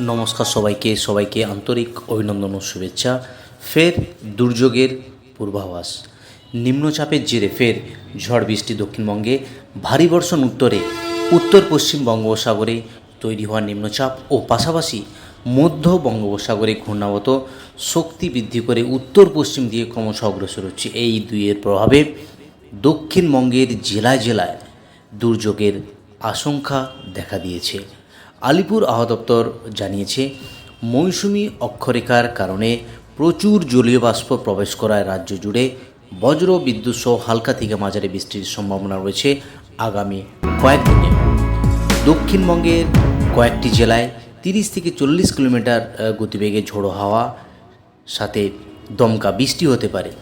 নমস্কার সবাইকে আন্তরিক অভিনন্দন ও শুভেচ্ছা। ফের দুর্যোগের পূর্বাভাস। নিম্নচাপের জেরে ফের ঝড় বৃষ্টি দক্ষিণবঙ্গে, ভারী বর্ষণ উত্তর পশ্চিম বঙ্গোপসাগরে তৈরি হওয়া নিম্নচাপ ও পাশাপাশি মধ্য বঙ্গোপসাগরে ঘূর্ণাবর্ত শক্তি বৃদ্ধি করে উত্তর পশ্চিম দিকে ক্রমশ অগ্রসর হচ্ছে। এই দুইয়ের প্রভাবে দক্ষিণবঙ্গের জেলায় জেলায় দুর্যোগের আশঙ্কা দেখা দিয়েছে। আলিপুর আবহাওয়া দপ্তর জানিয়েছে, মৌসুমি অক্ষরেখার কারণে প্রচুর জলীয় বাষ্প প্রবেশ করায় রাজ্য জুড়ে বজ্র বিদ্যুৎ সহ হালকা থেকে মাঝারি বৃষ্টির সম্ভাবনা রয়েছে আগামী কয়েকদিনে। দক্ষিণবঙ্গের কয়েকটি জেলায় 30 থেকে 40 কিলোমিটার গতিবেগে ঝোড়ো হাওয়া সাথে দমকা বৃষ্টি হতে পারে।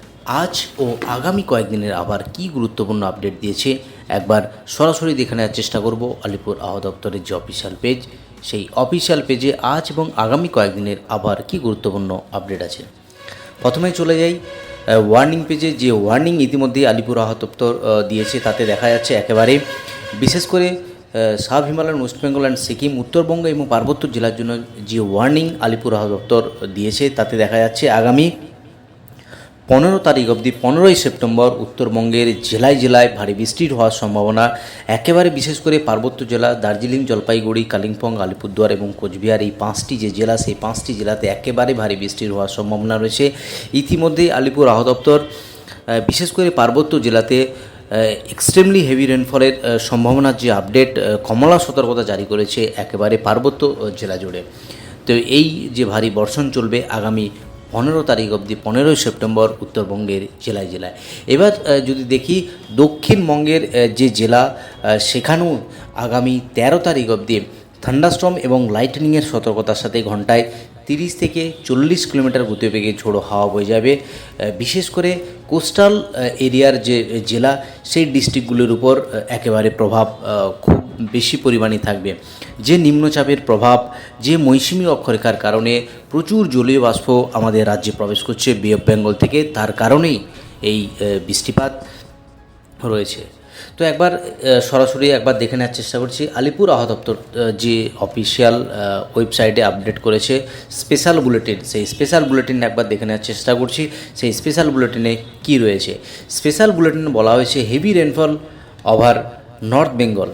আজ ও আগামী কয়েকদিনের আবার কী গুরুত্বপূর্ণ আপডেট দিয়েছে একবার সরাসরি দেখে নেওয়ার চেষ্টা করব। আলিপুর আবহাওয়া দপ্তরের যে অফিসিয়াল পেজ, সেই অফিসিয়াল পেজে আজ এবং আগামী কয়েকদিনের আবার কী গুরুত্বপূর্ণ আপডেট আছে। প্রথমে চলে যাই ওয়ার্নিং পেজে। যে ওয়ার্নিং ইতিমধ্যেই আলিপুর আবহাওয়া দপ্তর দিয়েছে তাতে দেখা যাচ্ছে একেবারে বিশেষ করে sub Himalayan, West Bengal and Sikkim, Uttarbanga এবং পার্বত্য জেলার জন্য যে ওয়ার্নিং আলিপুর আবহাওয়া দপ্তর দিয়েছে তাতে দেখা যাচ্ছে আগামী 15 তারিখ অবধি 15ই সেপ্টেম্বর উত্তরবঙ্গের জেলায় জেলায় ভারী বৃষ্টির হওয়ার সম্ভাবনা। একেবারে বিশেষ করে পার্বত্য জেলা দার্জিলিং, জলপাইগুড়ি, কালিম্পং, আলিপুরদুয়ার এবং কোচবিহার, এই 5টি যে জেলা, সেই 5টি জেলাতে একেবারে ভারী বৃষ্টির হওয়ার সম্ভাবনা রয়েছে। ইতিমধ্যেই আলিপুর আবহাওয়া দপ্তর বিশেষ করে পার্বত্য জেলাতে এক্সট্রিমলি হেভি রেনফলের সম্ভাবনার যে আপডেট, কমলা সতর্কতা জারি করেছে একেবারে পার্বত্য জেলা জুড়ে। তো এই যে ভারী বর্ষণ চলবে আগামী 15 তারিখ অবধি 15ই সেপ্টেম্বর উত্তরবঙ্গের জেলায় জেলায়। এবার যদি দেখি দক্ষিণবঙ্গের যে জেলা, সেখানেও আগামী 13 তারিখ অবধি থান্ডারস্টর্ম এবং লাইটনিংয়ের সতর্কতার সাথে ঘন্টায় 30 থেকে 40 কিলোমিটার গতিবেগে ঝোড়ো হাওয়া বয়ে যাবে। বিশেষ করে কোস্টাল এরিয়ার যে জেলা, সেই ডিস্ট্রিক্টগুলির উপর একেবারে প্রভাব খুব বেশি পরিমাণে থাকবে। যে নিম্নচাপের প্রভাব, যে মৌসুমি অক্ষরেখার কারণে প্রচুর জলীয় বাষ্প আমাদের রাজ্যে প্রবেশ করছে বে অফ বেঙ্গল থেকে, তার কারণেই এই বৃষ্টিপাত রয়েছে। তো একবার সরাসরি একবার দেখে নেওয়ার চেষ্টা করছি আলিপুর আবহাওয়া দপ্তর যে অফিসিয়াল ওয়েবসাইটে আপডেট করেছে স্পেশাল বুলেটিন, সেই স্পেশাল বুলেটিন একবার দেখে নেওয়ার চেষ্টা করছি। সেই স্পেশাল বুলেটিনে কি রয়েছে? স্পেশাল বুলেটিনে বলা হয়েছে heavy rainfall over north Bengal.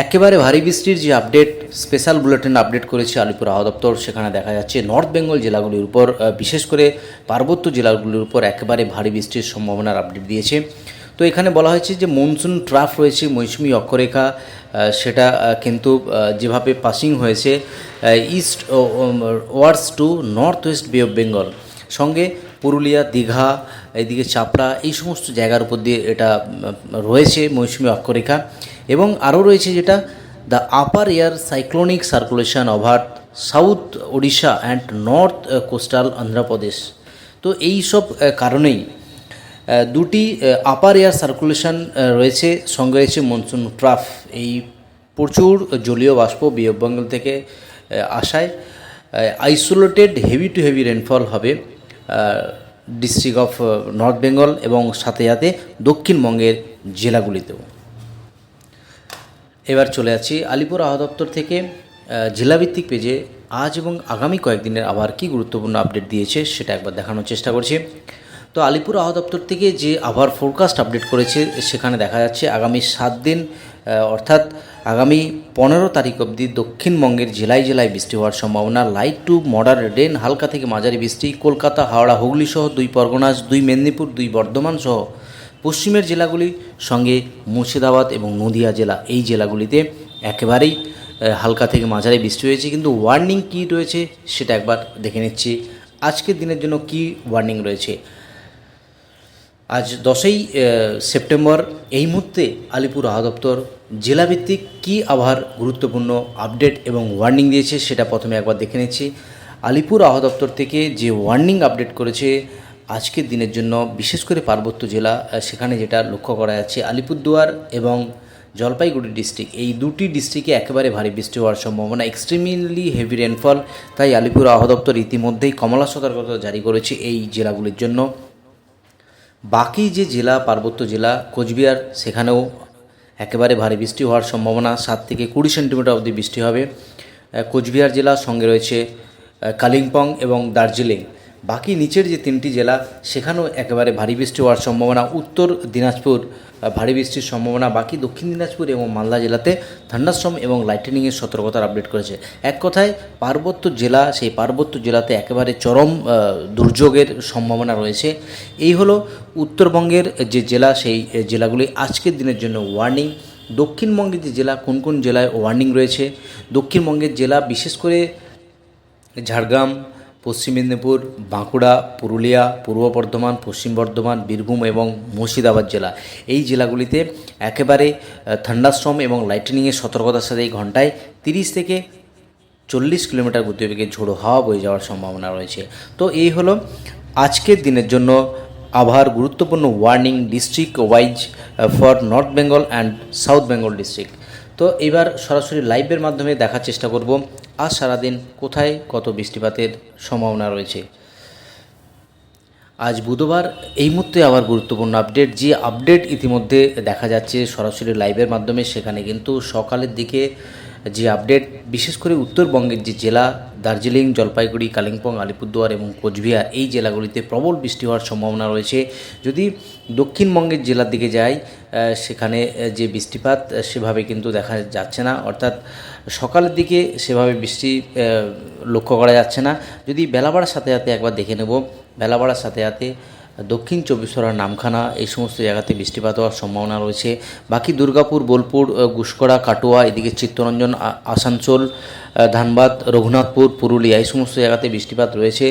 একেবারে ভারী বৃষ্টির যে আপডেট স্পেশাল বুলেটিন আপডেট করেছে আলিপুর আবহাওয়া দপ্তর, সেখানে দেখা যাচ্ছে নর্থ বেঙ্গল জেলাগুলির উপর, বিশেষ করে পার্বত্য জেলাগুলির উপর একেবারে ভারী বৃষ্টির সম্ভাবনার আপডেট দিয়েছে। তো এখানে বলা হয়েছে যে মনসুন ট্রাফ রয়েছে, মৌসুমি অক্ষরেখা, সেটা কিন্তু যেভাবে পাসিং হয়েছে ইস্ট ওয়ার্ডস টু নর্থ ওয়েস্ট বে অফ বেঙ্গল, সঙ্গে পুরুলিয়া, দীঘা, এইদিকে চাপড়া, এই সমস্ত জায়গার উপর দিয়ে এটা রয়েছে মৌসুমি অক্ষরেখা। এবং আরও রয়েছে যেটা the upper air cyclonic circulation over south Odisha and north coastal Andhra Pradesh. তো এই সব কারণেই দুটি আপার এয়ার সার্কুলেশন রয়েছে, সঙ্গে রয়েছে মনসুন ট্রাফ। এই প্রচুর জলীয় বাষ্প বে অফ বেঙ্গল থেকে আসায় isolated heavy two heavy rainfall হবে ডিস্ট্রিক্ট অফ নর্থ বেঙ্গল এবং সাথে সাথে দক্ষিণবঙ্গের জেলাগুলিতেও। এবার চলে যাচ্ছি আলিপুর আবহাওয়া দপ্তর থেকে জেলাভিত্তিক পেজে আজ এবং আগামী কয়েকদিনের আবার কী গুরুত্বপূর্ণ আপডেট দিয়েছে সেটা একবার দেখানোর চেষ্টা করছি। তো আলিপুর আবহাওয়া দপ্তর থেকে যে আবহাওয়ার ফোরকাস্ট আপডেট করেছে সেখানে দেখা যাচ্ছে আগামী 7 দিন অর্থাৎ আগামী 15 তারিখ অবধি দক্ষিণবঙ্গের জেলায় জেলায় বৃষ্টি হওয়ার সম্ভাবনা। লাইট টু মডারেট রেন, হালকা থেকে মাঝারি বৃষ্টি কলকাতা, হাওড়া, হুগলি সহ 2 পরগনাস, 2 মেদিনীপুর, 2 বর্ধমান সহ পশ্চিমের জেলাগুলির সঙ্গে মুর্শিদাবাদ এবং নদিয়া জেলা, এই জেলাগুলিতে একেবারেই হালকা থেকে মাঝারি বৃষ্টি হয়েছে। কিন্তু ওয়ার্নিং কী রয়েছে সেটা একবার দেখে নিচ্ছি। আজকের দিনের জন্য কি ওয়ার্নিং রয়েছে? আজ 10ই সেপ্টেম্বর, এই মুহূর্তে আলিপুর আবহাওয়া দপ্তর জেলাভিত্তিক কী আবহাওয়ার গুরুত্বপূর্ণ আপডেট এবং ওয়ার্নিং দিয়েছে সেটা প্রথমে একবার দেখে নিচ্ছি। আলিপুর আবহাওয়া দপ্তর থেকে যে ওয়ার্নিং আপডেট করেছে আজকের দিনের জন্য, বিশেষ করে পার্বত্য জেলা, সেখানে যেটা লক্ষ্য করা যাচ্ছে আলিপুরদুয়ার এবং জলপাইগুড়ি ডিস্ট্রিক্ট, এই দুটি ডিস্ট্রিক্টে একেবারে ভারী বৃষ্টি হওয়ার সম্ভাবনা, এক্সট্রিমলি হেভি রেনফল। তাই আলিপুর আবহাওয়া দপ্তর ইতিমধ্যেই কমলা সতর্কতা জারি করেছে এই জেলাগুলির জন্য। বাকি যে জেলা, পার্বত্য জেলা, কোচবিহার, সেখানেও একেবারে ভারী বৃষ্টি হওয়ার সম্ভাবনা, 7 থেকে 20 সেন্টিমিটার অবধি বৃষ্টি হবে। কোচবিহার জেলা, সঙ্গে রয়েছে কালিম্পং এবং দার্জিলিং। বাকি নিচের যে 3টি জেলা সেখানেও একেবারে ভারী বৃষ্টি হওয়ার সম্ভাবনা। উত্তর দিনাজপুর ভারী বৃষ্টির সম্ভাবনা। বাকি দক্ষিণ দিনাজপুর এবং মালদা জেলাতে থান্ডারস্টর্ম এবং লাইটেনিংয়ের সতর্কতার আপডেট করেছে। এক কথায় পার্বত্য জেলা, সেই পার্বত্য জেলাতে একেবারে চরম দুর্যোগের সম্ভাবনা রয়েছে। এই হলো উত্তরবঙ্গের যে জেলা, সেই জেলাগুলি আজকের দিনের জন্য ওয়ার্নিং। দক্ষিণবঙ্গের যে জেলা, কোন কোন জেলায় ওয়ার্নিং রয়েছে? দক্ষিণবঙ্গের জেলা বিশেষ করে ঝাড়গ্রাম, পশ্চিম মেদিনীপুর, বাঁকুড়া, পুরুলিয়া, পূর্ব বর্ধমান, পশ্চিম বর্ধমান, বীরভূম এবং মুর্শিদাবাদ জেলা। এই জেলাগুলিতে একেবারে থান্ডারস্টর্ম এবং লাইটেনিংয়ের সতর্কতার সাথে ঘন্টায় 30 থেকে 40 কিলোমিটার গতিবেগে ঝোড়ো হাওয়া বয়ে যাওয়ার সম্ভাবনা রয়েছে। তো এই হলো আজকের দিনের জন্য আবহাওয়ার গুরুত্বপূর্ণ warning district wise for north Bengal and south Bengal district. তো এবার সরাসরি লাইভের মাধ্যমে দেখার চেষ্টা করব আজ সারাদিন কোথায় কত বৃষ্টিপাতের সম্ভাবনা রয়েছে। আজ বুধবার, এই মুহূর্তে আবার গুরুত্বপূর্ণ আপডেট। যে আপডেট ইতিমধ্যে দেখা যাচ্ছে সরাসরি লাইভের মাধ্যমে, সেখানে কিন্তু সকালের দিকে যে আপডেট, বিশেষ করে উত্তরবঙ্গের যে জেলা দার্জিলিং, জলপাইগুড়ি, কালিম্পং, আলিপুরদুয়ার এবং কোচবিহার, এই জেলাগুলিতে প্রবল বৃষ্টি হওয়ার সম্ভাবনা রয়েছে। যদি দক্ষিণবঙ্গের জেলার দিকে যাই, সেখানে যে বৃষ্টিপাত সেভাবে কিন্তু দেখা যাচ্ছে না, অর্থাৎ সকালের দিকে সেভাবে বৃষ্টি লক্ষ্য করা যাচ্ছে না। যদি বেলা বাড়ার সাথে সাথে একবার দেখে নেব, বেলা বাড়ার সাথে সাথে দক্ষিণ চব্বিশ পরগনা, নামখানা, এই সমস্ত জায়গাতে বৃষ্টিপাত হওয়ার সম্ভাবনা রয়েছে। বাকি দুর্গাপুর, বোলপুর, গুসকরা, কাটোয়া, এদিকে চিত্তরঞ্জন, আসানসোল, ধানবাদ, রঘুনাথপুর, পুরুলিয়া, এই সমস্ত জায়গাতে বৃষ্টিপাত রয়েছে।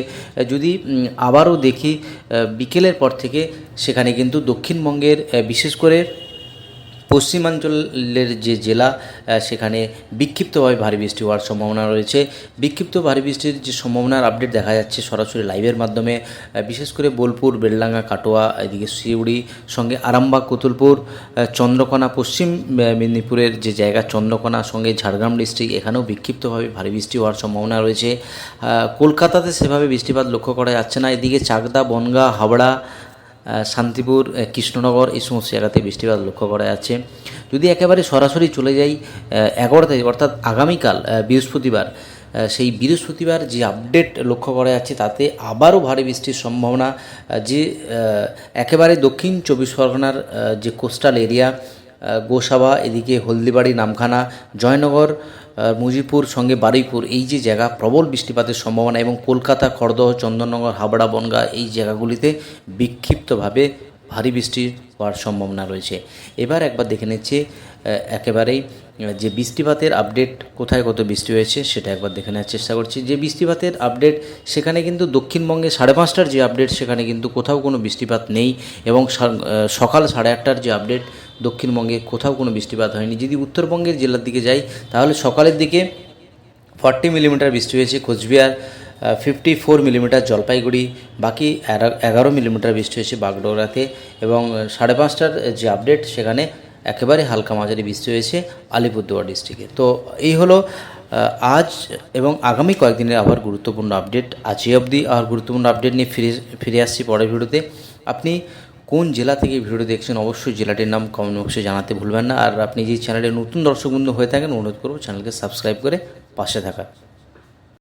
যদি আবারও দেখি বিকেলের পর থেকে, সেখানে কিন্তু দক্ষিণবঙ্গের বিশেষ করে পশ্চিমাঞ্চলের যে জেলা, সেখানে বিক্ষিপ্তভাবে ভারী বৃষ্টি হওয়ার সম্ভাবনা রয়েছে। বিক্ষিপ্ত ভারী বৃষ্টির যে সম্ভাবনার আপডেট দেখা যাচ্ছে সরাসরি লাইভের মাধ্যমে, বিশেষ করে বোলপুর, বেলডাঙ্গা, কাটোয়া, এদিকে সিউড়ি, সঙ্গে আরামবাগ, কতুলপুর, চন্দ্রকোনা, পশ্চিম মেদিনীপুরের যে জায়গা চন্দ্রকোনা, সঙ্গে ঝাড়গ্রাম ডিস্ট্রিক্ট, এখানেও বিক্ষিপ্তভাবে ভারী বৃষ্টি হওয়ার সম্ভাবনা রয়েছে। কলকাতাতে সেভাবে বৃষ্টিপাত লক্ষ্য করা যাচ্ছে না। এদিকে চাকদা, বনগাঁ, হাবড়া, শান্তিপুর, কৃষ্ণনগর, এই সমস্ত জায়গাতে বৃষ্টিপাত লক্ষ্য করা যাচ্ছে। যদি একেবারে সরাসরি চলে যাই 11 তারিখ, অর্থাৎ আগামীকাল বৃহস্পতিবার, সেই বৃহস্পতিবার যে আপডেট লক্ষ্য করা যাচ্ছে তাতে আবারও ভারী বৃষ্টির সম্ভাবনা। যে একেবারে দক্ষিণ চব্বিশ পরগনার যে কোস্টাল এরিয়া, গোসাবা, এদিকে হলদিবাড়ি, নামখানা, জয়নগর, মুজিবপুর, সঙ্গে বারুইপুর, এই যে জায়গা প্রবল বৃষ্টিপাতের সম্ভাবনা, এবং কলকাতা, খড়দহ, চন্দননগর, হাবড়া, বনগাঁ, এই জায়গাগুলিতে বিক্ষিপ্তভাবে ভারী বৃষ্টি হওয়ার সম্ভাবনা রয়েছে। এবার একবার দেখে নিচ্ছে একেবারেই যে বৃষ্টিপাতের আপডেট, কোথায় কত বৃষ্টি হয়েছে সেটা একবার দেখে নেওয়ার চেষ্টা করছি। যে বৃষ্টিপাতের আপডেট, সেখানে কিন্তু দক্ষিণবঙ্গে 5:30টার যে আপডেট, সেখানে কিন্তু কোথাও কোনো বৃষ্টিপাত নেই, এবং সকাল 8:30টার যে আপডেট, দক্ষিণবঙ্গে কোথাও কোনো বৃষ্টিপাত হয়নি। যদি উত্তরবঙ্গের জেলার দিকে যাই, তাহলে সকালের দিকে 40 মিলিমিটার বৃষ্টি হয়েছে কোচবিহার, 54 মিলিমিটার জলপাইগুড়ি, বাকি 11 মিলিমিটার বৃষ্টি হয়েছে বাগডোগরাতে, এবং 5:30টার যে আপডেট, সেখানে একেবারে হালকা মাঝারি বৃষ্টি হয়েছে আলিপুরদুয়ার ডিস্ট্রিক্টে। তো এই হলো আজ এবং আগামী কয়েকদিনের আবার গুরুত্বপূর্ণ আপডেট। আজ এই অবধি আর গুরুত্বপূর্ণ আপডেট নিয়ে ফিরে আসছি পরের ভিডিওতে। আপনি কোন জেলা থেকে ভিডিওটি দেখছেন অবশ্যই জেলাটির নাম কমেন্ট বক্সে জানাতে ভুলবেন না। আর আপনি যে চ্যানেলে নতুন দর্শক বন্ধু হয়ে থাকেন, অনুরোধ করব চ্যানেলকে সাবস্ক্রাইব করে পাশে থাকা।